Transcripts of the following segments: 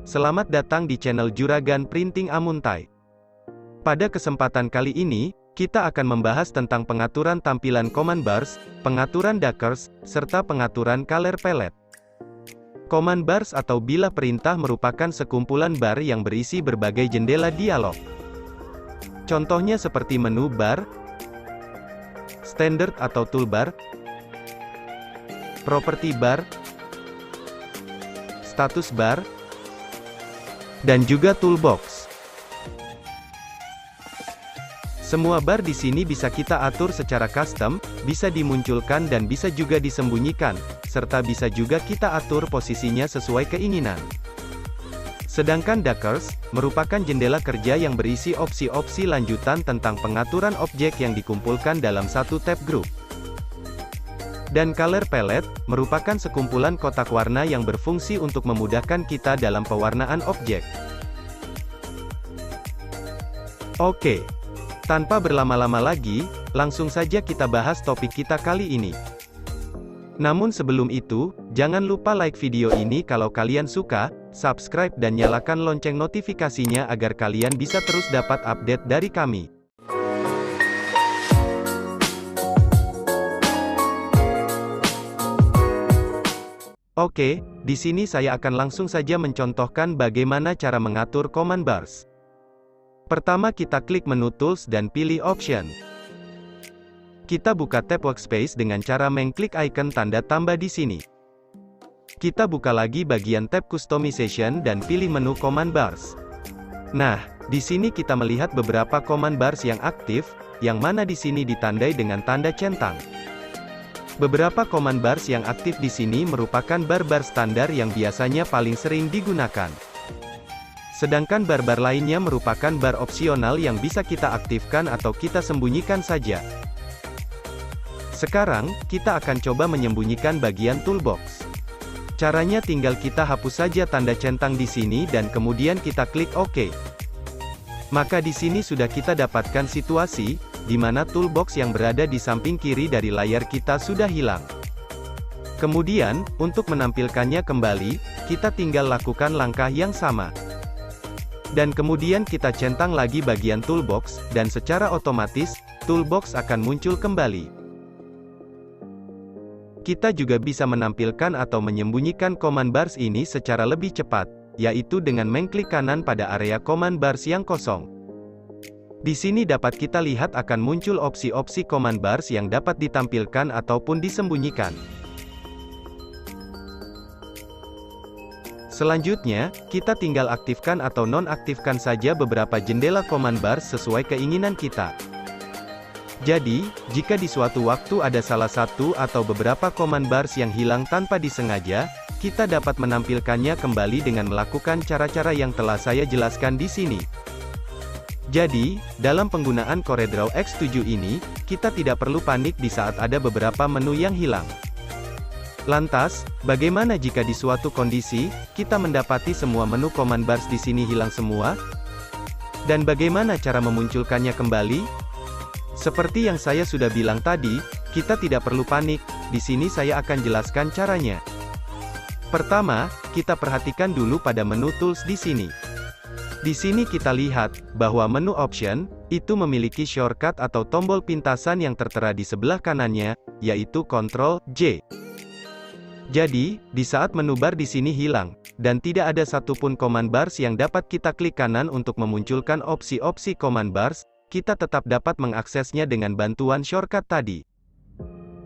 Selamat datang di channel Juragan Printing Amuntai. Pada kesempatan kali ini, kita akan membahas tentang pengaturan tampilan command bars, pengaturan Dockers, serta pengaturan color palette. Command bars atau bilah perintah merupakan sekumpulan bar yang berisi berbagai jendela dialog. Contohnya seperti menu bar, standard atau toolbar, property bar, status bar, dan juga toolbox. Semua bar di sini bisa kita atur secara custom, bisa dimunculkan dan bisa juga disembunyikan, serta bisa juga kita atur posisinya sesuai keinginan. Sedangkan Dockers merupakan jendela kerja yang berisi opsi-opsi lanjutan tentang pengaturan objek yang dikumpulkan dalam satu tab group. Dan Color Palette merupakan sekumpulan kotak warna yang berfungsi untuk memudahkan kita dalam pewarnaan objek. Oke, tanpa berlama-lama lagi, langsung saja kita bahas topik kita kali ini. Namun sebelum itu, jangan lupa like video ini kalau kalian suka, subscribe dan nyalakan lonceng notifikasinya agar kalian bisa terus dapat update dari kami. Oke, di sini saya akan langsung saja mencontohkan bagaimana cara mengatur command bars. Pertama kita klik menu Tools dan pilih Option. Kita buka tab Workspace dengan cara mengklik icon tanda tambah di sini. Kita buka lagi bagian tab Customization dan pilih menu Command Bars. Nah, di sini kita melihat beberapa command bars yang aktif, yang mana di sini ditandai dengan tanda centang. Beberapa command bars yang aktif di sini merupakan bar-bar standar yang biasanya paling sering digunakan. Sedangkan bar-bar lainnya merupakan bar opsional yang bisa kita aktifkan atau kita sembunyikan saja. Sekarang, kita akan coba menyembunyikan bagian toolbox. Caranya tinggal kita hapus saja tanda centang di sini dan kemudian kita klik OK. Maka di sini sudah kita dapatkan situasi, di mana toolbox yang berada di samping kiri dari layar kita sudah hilang. Kemudian, untuk menampilkannya kembali, kita tinggal lakukan langkah yang sama. Dan kemudian kita centang lagi bagian toolbox, dan secara otomatis, toolbox akan muncul kembali. Kita juga bisa menampilkan atau menyembunyikan command bars ini secara lebih cepat, yaitu dengan mengklik kanan pada area command bars yang kosong. Di sini dapat kita lihat akan muncul opsi-opsi command bars yang dapat ditampilkan ataupun disembunyikan. Selanjutnya, kita tinggal aktifkan atau nonaktifkan saja beberapa jendela command bars sesuai keinginan kita. Jadi, jika di suatu waktu ada salah satu atau beberapa command bars yang hilang tanpa disengaja, kita dapat menampilkannya kembali dengan melakukan cara-cara yang telah saya jelaskan di sini. Jadi, dalam penggunaan CorelDRAW X7 ini, kita tidak perlu panik di saat ada beberapa menu yang hilang. Lantas, bagaimana jika di suatu kondisi, kita mendapati semua menu command bars di sini hilang semua? Dan bagaimana cara memunculkannya kembali? Seperti yang saya sudah bilang tadi, kita tidak perlu panik, di sini saya akan jelaskan caranya. Pertama, kita perhatikan dulu pada menu Tools di sini. Di sini kita lihat, bahwa menu Option, itu memiliki shortcut atau tombol pintasan yang tertera di sebelah kanannya, yaitu Ctrl+J. Jadi, di saat menu bar di sini hilang, dan tidak ada satupun command bars yang dapat kita klik kanan untuk memunculkan opsi-opsi command bars, kita tetap dapat mengaksesnya dengan bantuan shortcut tadi.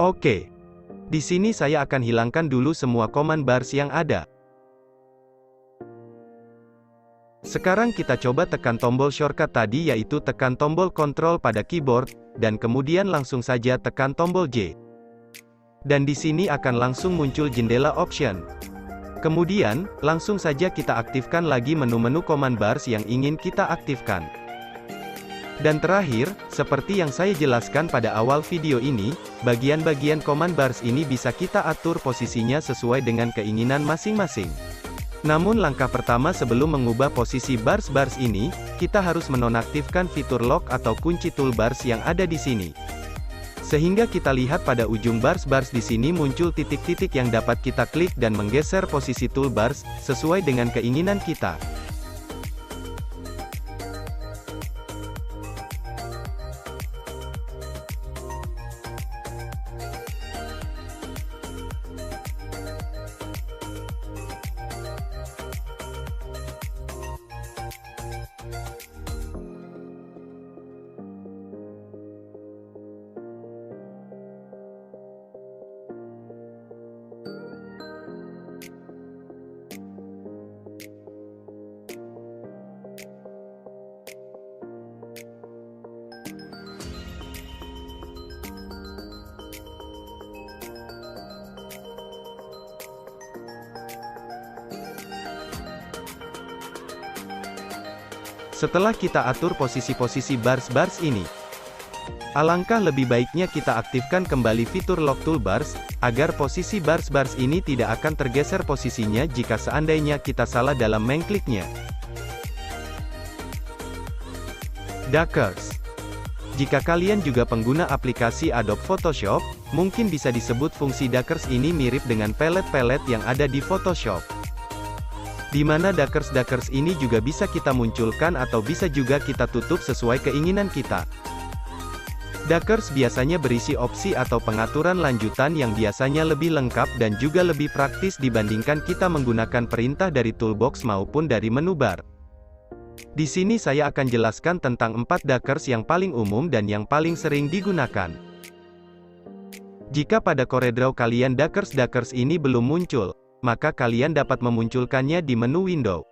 Oke. Di sini saya akan hilangkan dulu semua command bars yang ada. Sekarang kita coba tekan tombol shortcut tadi yaitu tekan tombol Ctrl pada keyboard, dan kemudian langsung saja tekan tombol J. Dan di sini akan langsung muncul jendela Option. Kemudian, langsung saja kita aktifkan lagi menu-menu command bars yang ingin kita aktifkan. Dan terakhir, seperti yang saya jelaskan pada awal video ini, bagian-bagian command bars ini bisa kita atur posisinya sesuai dengan keinginan masing-masing. Namun langkah pertama sebelum mengubah posisi bars-bars ini, kita harus menonaktifkan fitur lock atau kunci toolbars yang ada di sini. Sehingga kita lihat pada ujung bars-bars di sini muncul titik-titik yang dapat kita klik dan menggeser posisi toolbars, sesuai dengan keinginan kita. Setelah kita atur posisi-posisi bars-bars ini, alangkah lebih baiknya kita aktifkan kembali fitur Lock Toolbars, agar posisi bars-bars ini tidak akan tergeser posisinya jika seandainya kita salah dalam mengkliknya. Duckers. Jika kalian juga pengguna aplikasi Adobe Photoshop, mungkin bisa disebut fungsi Duckers ini mirip dengan pelet-pelet yang ada di Photoshop. Di mana Duckers ini juga bisa kita munculkan atau bisa juga kita tutup sesuai keinginan kita. Duckers biasanya berisi opsi atau pengaturan lanjutan yang biasanya lebih lengkap dan juga lebih praktis dibandingkan kita menggunakan perintah dari toolbox maupun dari menu bar. Di sini saya akan jelaskan tentang 4 Duckers yang paling umum dan yang paling sering digunakan. Jika pada CorelDRAW kalian Duckers ini belum muncul, maka kalian dapat memunculkannya di menu window.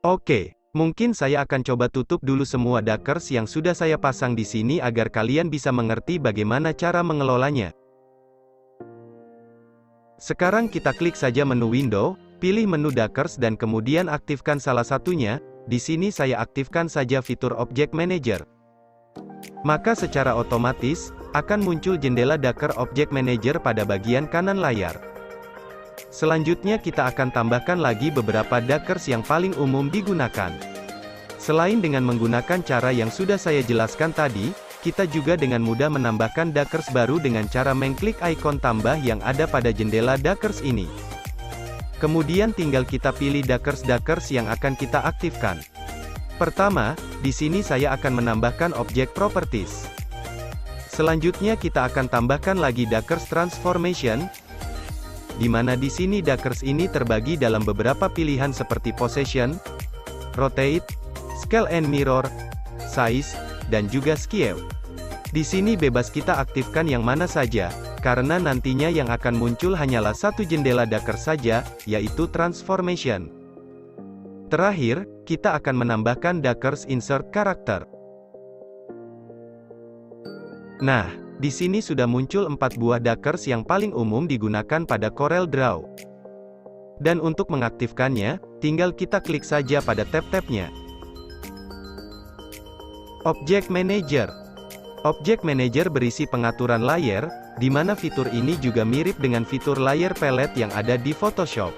Oke, mungkin saya akan coba tutup dulu semua Duckers yang sudah saya pasang di sini agar kalian bisa mengerti bagaimana cara mengelolanya. Sekarang kita klik saja menu window, pilih menu Duckers dan kemudian aktifkan salah satunya. Di sini saya aktifkan saja fitur Object Manager. Maka secara otomatis akan muncul jendela Ducker Object Manager pada bagian kanan layar. Selanjutnya kita akan tambahkan lagi beberapa Duckers yang paling umum digunakan. Selain dengan menggunakan cara yang sudah saya jelaskan tadi, kita juga dengan mudah menambahkan Duckers baru dengan cara mengklik ikon tambah yang ada pada jendela Duckers ini. Kemudian tinggal kita pilih Duckers yang akan kita aktifkan. Pertama, di sini saya akan menambahkan Object Properties. Selanjutnya kita akan tambahkan lagi Duckers Transformation, di mana di sini Duckers ini terbagi dalam beberapa pilihan seperti Position, Rotate, Scale and Mirror, Size, dan juga Skew. Di sini bebas kita aktifkan yang mana saja, karena nantinya yang akan muncul hanyalah satu jendela Duckers saja, yaitu Transformation. Terakhir, kita akan menambahkan Duckers Insert Character. Nah, di sini sudah muncul 4 buah Duckers yang paling umum digunakan pada CorelDRAW. Dan untuk mengaktifkannya, tinggal kita klik saja pada tab-tabnya. Object Manager. Object Manager berisi pengaturan layer, di mana fitur ini juga mirip dengan fitur layer palette yang ada di Photoshop.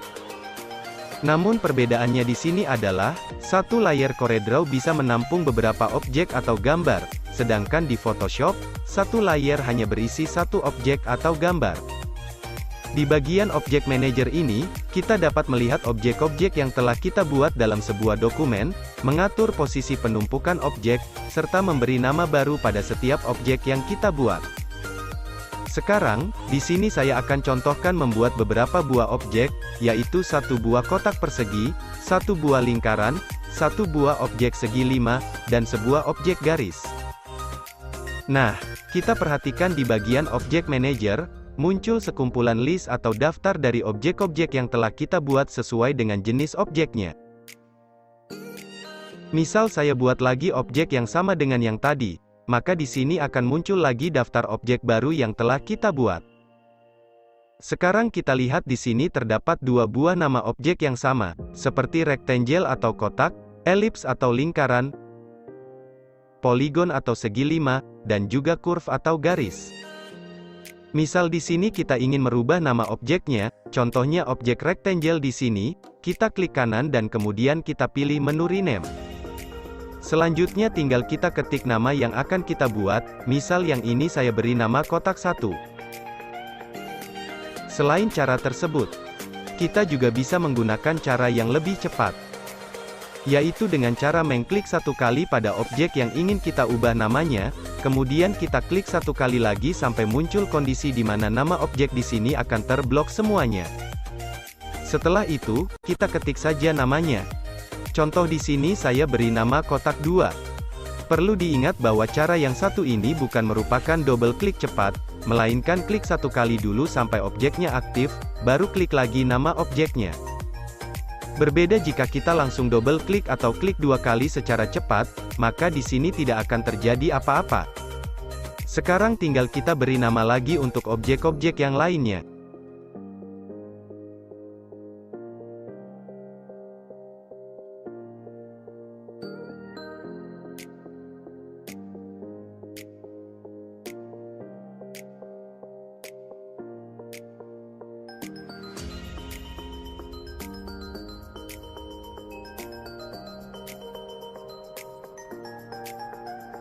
Namun perbedaannya di sini adalah, satu layer CorelDRAW bisa menampung beberapa objek atau gambar, sedangkan di Photoshop, satu layer hanya berisi satu objek atau gambar. Di bagian Object Manager ini, kita dapat melihat objek-objek yang telah kita buat dalam sebuah dokumen, mengatur posisi penumpukan objek, serta memberi nama baru pada setiap objek yang kita buat. Sekarang, di sini saya akan contohkan membuat beberapa buah objek, yaitu satu buah kotak persegi, satu buah lingkaran, satu buah objek segi 5, dan sebuah objek garis. Nah, kita perhatikan di bagian Object Manager, muncul sekumpulan list atau daftar dari objek-objek yang telah kita buat sesuai dengan jenis objeknya. Misal saya buat lagi objek yang sama dengan yang tadi, maka di sini akan muncul lagi daftar objek baru yang telah kita buat. Sekarang kita lihat di sini terdapat 2 buah nama objek yang sama, seperti rectangle atau kotak, ellipse atau lingkaran, polygon atau segi 5, dan juga curve atau garis. Misal di sini kita ingin merubah nama objeknya, contohnya objek rectangle di sini, kita klik kanan dan kemudian kita pilih menu rename. Selanjutnya tinggal kita ketik nama yang akan kita buat, misal yang ini saya beri nama kotak 1. Selain cara tersebut, kita juga bisa menggunakan cara yang lebih cepat, yaitu dengan cara mengklik satu kali pada objek yang ingin kita ubah namanya, kemudian kita klik satu kali lagi sampai muncul kondisi di mana nama objek di sini akan terblok semuanya. Setelah itu, kita ketik saja namanya. Contoh di sini saya beri nama kotak 2. Perlu diingat bahwa cara yang satu ini bukan merupakan double klik cepat, melainkan klik satu kali dulu sampai objeknya aktif, baru klik lagi nama objeknya. Berbeda jika kita langsung double klik atau klik 2 kali secara cepat, maka di sini tidak akan terjadi apa-apa. Sekarang tinggal kita beri nama lagi untuk objek-objek yang lainnya.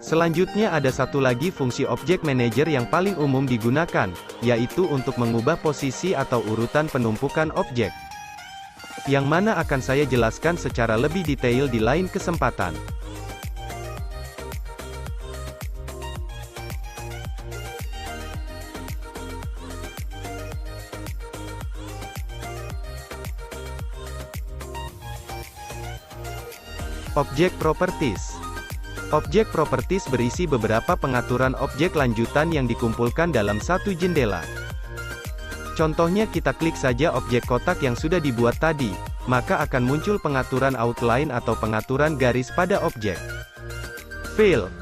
Selanjutnya ada satu lagi fungsi Object Manager yang paling umum digunakan, yaitu untuk mengubah posisi atau urutan penumpukan objek. Yang mana akan saya jelaskan secara lebih detail di lain kesempatan. Object Properties. Objek Properties berisi beberapa pengaturan objek lanjutan yang dikumpulkan dalam satu jendela. Contohnya kita klik saja objek kotak yang sudah dibuat tadi, maka akan muncul pengaturan outline atau pengaturan garis pada objek. Fill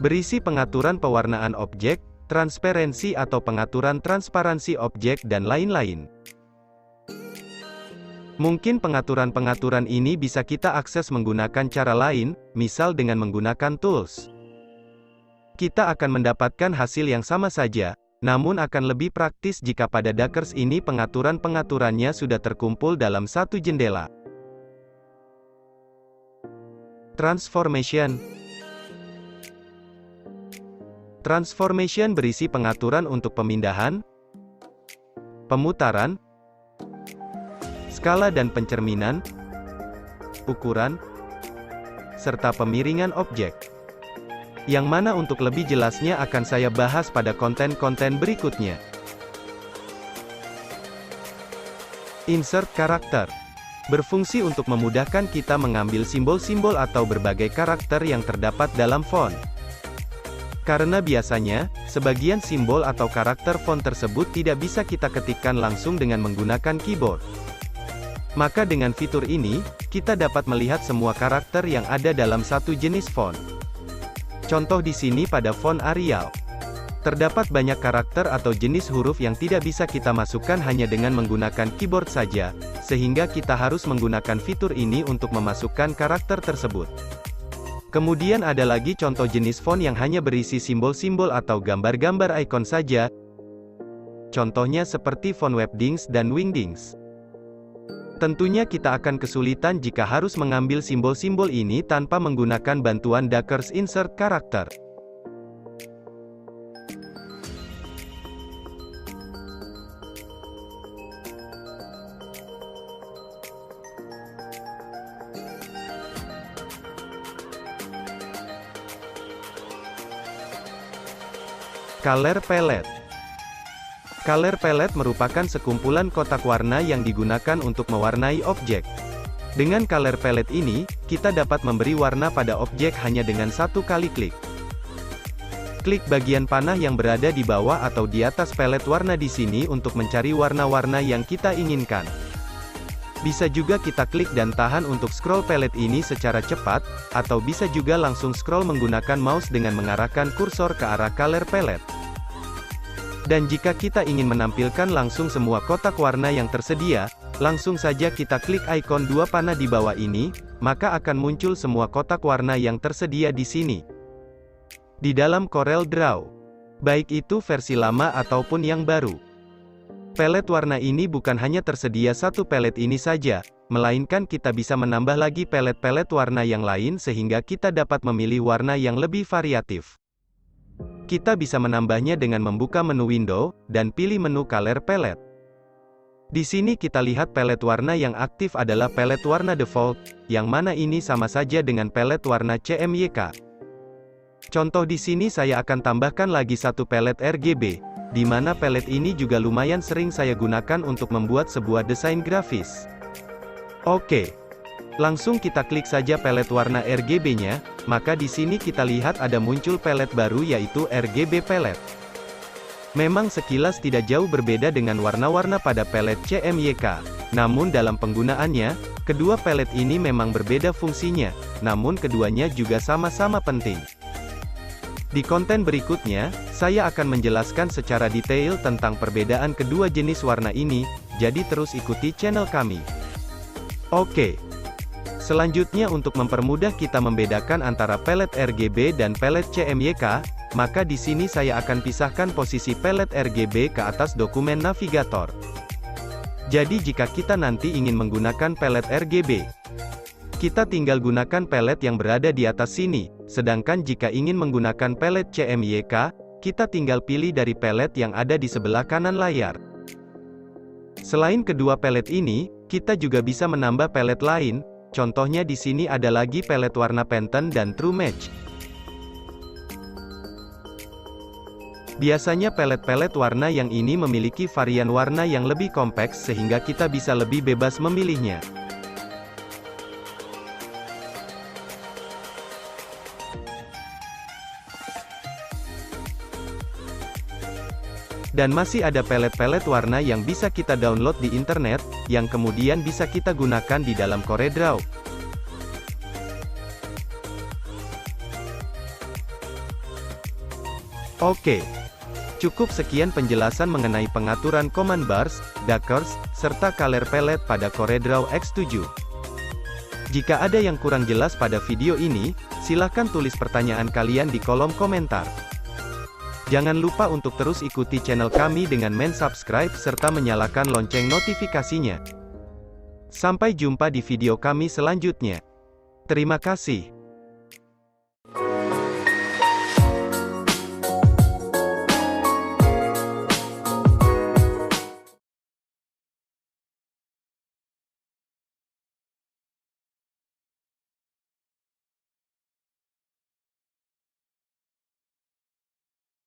berisi pengaturan pewarnaan objek, transparansi atau pengaturan transparansi objek dan lain-lain. Mungkin pengaturan-pengaturan ini bisa kita akses menggunakan cara lain, misal dengan menggunakan tools. Kita akan mendapatkan hasil yang sama saja, namun akan lebih praktis jika pada Dockers ini pengaturan-pengaturannya sudah terkumpul dalam satu jendela. Transformation. Transformation berisi pengaturan untuk pemindahan, pemutaran, skala dan pencerminan, ukuran, serta pemiringan objek. Yang mana untuk lebih jelasnya akan saya bahas pada konten-konten berikutnya. Insert karakter. Berfungsi untuk memudahkan kita mengambil simbol-simbol atau berbagai karakter yang terdapat dalam font. Karena biasanya, sebagian simbol atau karakter font tersebut tidak bisa kita ketikkan langsung dengan menggunakan keyboard. Maka dengan fitur ini, kita dapat melihat semua karakter yang ada dalam satu jenis font. Contoh di sini pada font Arial. Terdapat banyak karakter atau jenis huruf yang tidak bisa kita masukkan hanya dengan menggunakan keyboard saja, sehingga kita harus menggunakan fitur ini untuk memasukkan karakter tersebut. Kemudian ada lagi contoh jenis font yang hanya berisi simbol-simbol atau gambar-gambar icon saja. Contohnya seperti font Webdings dan Wingdings. Tentunya kita akan kesulitan jika harus mengambil simbol-simbol ini tanpa menggunakan bantuan Dockers Insert Character. Color Palette. Color Palette merupakan sekumpulan kotak warna yang digunakan untuk mewarnai objek. Dengan Color Palette ini, kita dapat memberi warna pada objek hanya dengan satu kali klik. Klik bagian panah yang berada di bawah atau di atas palette warna di sini untuk mencari warna-warna yang kita inginkan. Bisa juga kita klik dan tahan untuk scroll palette ini secara cepat, atau bisa juga langsung scroll menggunakan mouse dengan mengarahkan kursor ke arah Color Palette. Dan jika kita ingin menampilkan langsung semua kotak warna yang tersedia, langsung saja kita klik ikon dua panah di bawah ini, maka akan muncul semua kotak warna yang tersedia di sini. Di dalam Corel Draw. Baik itu versi lama ataupun yang baru. Pelet warna ini bukan hanya tersedia satu pelet ini saja, melainkan kita bisa menambah lagi pelet-pelet warna yang lain sehingga kita dapat memilih warna yang lebih variatif. Kita bisa menambahnya dengan membuka menu window, dan pilih menu color palette. Di sini kita lihat pelet warna yang aktif adalah pelet warna default, yang mana ini sama saja dengan pelet warna CMYK. Contoh di sini saya akan tambahkan lagi satu pelet RGB, di mana pelet ini juga lumayan sering saya gunakan untuk membuat sebuah desain grafis. Oke. Langsung kita klik saja pelet warna RGB-nya, maka di sini kita lihat ada muncul pelet baru yaitu RGB pelet. Memang sekilas tidak jauh berbeda dengan warna-warna pada pelet CMYK, namun dalam penggunaannya, kedua pelet ini memang berbeda fungsinya, namun keduanya juga sama-sama penting. Di konten berikutnya, saya akan menjelaskan secara detail tentang perbedaan kedua jenis warna ini, jadi terus ikuti channel kami. Oke. Selanjutnya untuk mempermudah kita membedakan antara pelet RGB dan pelet CMYK, maka di sini saya akan pisahkan posisi pelet RGB ke atas dokumen navigator. Jadi jika kita nanti ingin menggunakan pelet RGB, kita tinggal gunakan pelet yang berada di atas sini, sedangkan jika ingin menggunakan pelet CMYK, kita tinggal pilih dari pelet yang ada di sebelah kanan layar. Selain kedua pelet ini, kita juga bisa menambah pelet lain. Contohnya di sini ada lagi pelet warna Pantone dan True Match. Biasanya pelet-pelet warna yang ini memiliki varian warna yang lebih kompleks sehingga kita bisa lebih bebas memilihnya. Dan masih ada pelet-pelet warna yang bisa kita download di internet, yang kemudian bisa kita gunakan di dalam CorelDRAW. Oke. Cukup sekian penjelasan mengenai pengaturan command bars, Dakkers, serta color palette pada CorelDRAW X7. Jika ada yang kurang jelas pada video ini, silahkan tulis pertanyaan kalian di kolom komentar. Jangan lupa untuk terus ikuti channel kami dengan subscribe serta menyalakan lonceng notifikasinya. Sampai jumpa di video kami selanjutnya. Terima kasih.